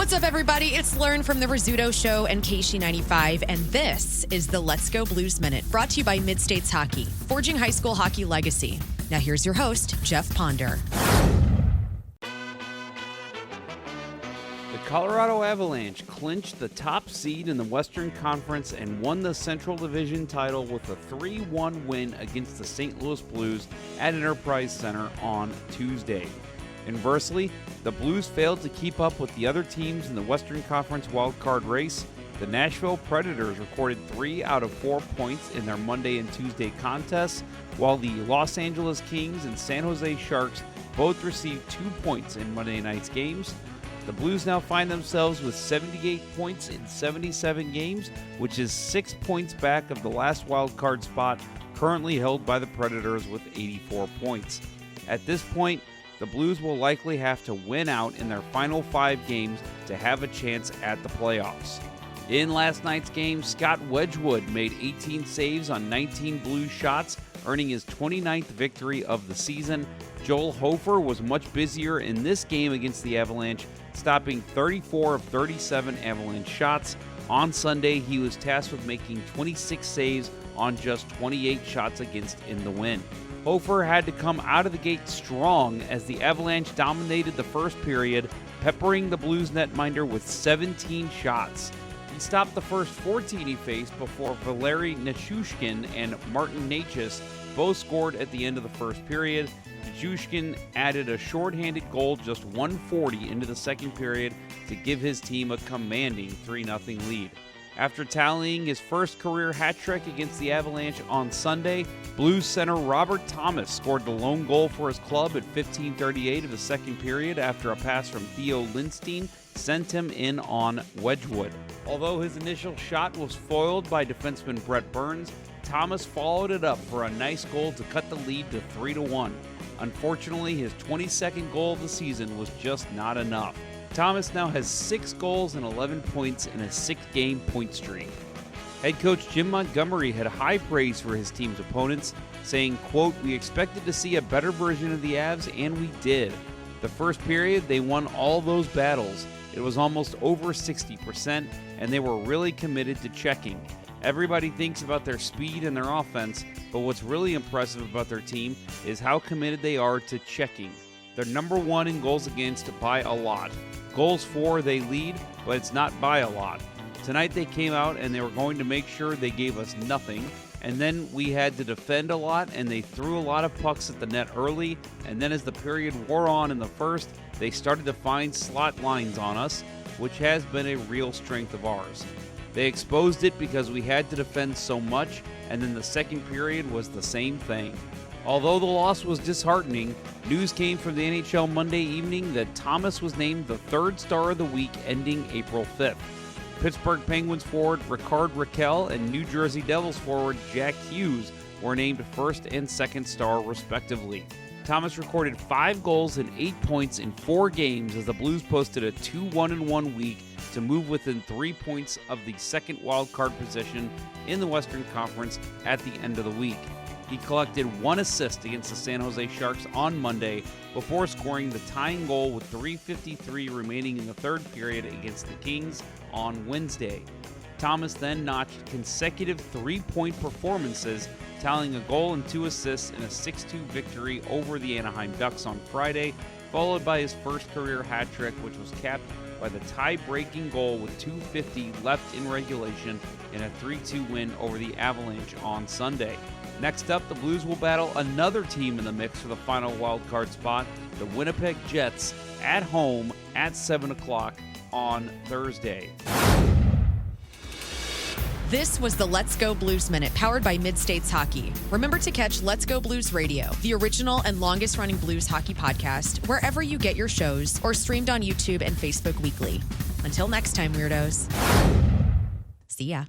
What's up, everybody? It's Lern from the Rizz Show and KC95, and this is the Let's Go Blues Minute, brought to you by Mid-States Hockey, forging high school hockey legacy. Now here's your host, Jeff Ponder. The Colorado Avalanche clinched the top seed in the Western Conference and won the Central Division title with a 3-1 win against the St. Louis Blues at Enterprise Center on Tuesday. Inversely, the Blues failed to keep up with the other teams in the Western Conference wildcard race. The Nashville Predators recorded 3 out of 4 points in their Monday and Tuesday contests, while the Los Angeles Kings and San Jose Sharks both received 2 points in Monday night's games. The Blues now find themselves with 78 points in 77 games, which is 6 points back of the last wildcard spot, currently held by the Predators with 84 points. At this point, the Blues will likely have to win out in their final 5 games to have a chance at the playoffs. In last night's game, Scott Wedgwood made 18 saves on 19 Blues shots, earning his 29th victory of the season. Joel Hofer was much busier in this game against the Avalanche, stopping 34 of 37 Avalanche shots. On Sunday, he was tasked with making 26 saves on just 28 shots against in the win. Hofer had to come out of the gate strong as the Avalanche dominated the first period, peppering the Blues netminder with 17 shots. He stopped the first 14 he faced before Valeri Nichushkin and Martin Necas both scored at the end of the first period. Nichushkin added a shorthanded goal just 1:40 into the second period to give his team a commanding 3-0 lead. After tallying his first career hat trick against the Avalanche on Sunday, Blues center Robert Thomas scored the lone goal for his club at 15:38 of the second period after a pass from Theo Lindstein sent him in on Wedgwood. Although his initial shot was foiled by defenseman Brett Burns, Thomas followed it up for a nice goal to cut the lead to 3-1. Unfortunately, his 22nd goal of the season was just not enough. Thomas now has 6 goals and 11 points in a 6-game point streak. Head coach Jim Montgomery had high praise for his team's opponents, saying, quote, "We expected to see a better version of the Avs, and we did. The first period, they won all those battles. It was almost over 60%, and they were really committed to checking. Everybody thinks about their speed and their offense, but what's really impressive about their team is how committed they are to checking. They're number 1 in goals against by a lot. Goals for, they lead, but it's not by a lot. Tonight they came out and they were going to make sure they gave us nothing, and then we had to defend a lot, and they threw a lot of pucks at the net early, and then as the period wore on in the first, they started to find slot lines on us, which has been a real strength of ours. They exposed it because we had to defend so much, and then the second period was the same thing." Although the loss was disheartening, news came from the NHL Monday evening that Thomas was named the 3rd star of the week ending April 5th. Pittsburgh Penguins forward Ricard Raquel and New Jersey Devils forward Jack Hughes were named 1st and 2nd star respectively. Thomas recorded 5 goals and 8 points in 4 games as the Blues posted a 2-1-1 week to move within 3 points of the second wildcard position in the Western Conference at the end of the week. He collected 1 assist against the San Jose Sharks on Monday before scoring the tying goal with 3:53 remaining in the third period against the Kings on Wednesday. Thomas then notched consecutive 3-point performances, tallying a goal and 2 assists in a 6-2 victory over the Anaheim Ducks on Friday, followed by his first career hat trick, which was capped by the tie-breaking goal with 2:50 left in regulation in a 3-2 win over the Avalanche on Sunday. Next up, the Blues will battle another team in the mix for the final wildcard spot, the Winnipeg Jets, at home at 7 o'clock on Thursday. This was the Let's Go Blues Minute, powered by Mid-States Hockey. Remember to catch Let's Go Blues Radio, the original and longest-running blues hockey podcast, wherever you get your shows, or streamed on YouTube and Facebook weekly. Until next time, weirdos. See ya.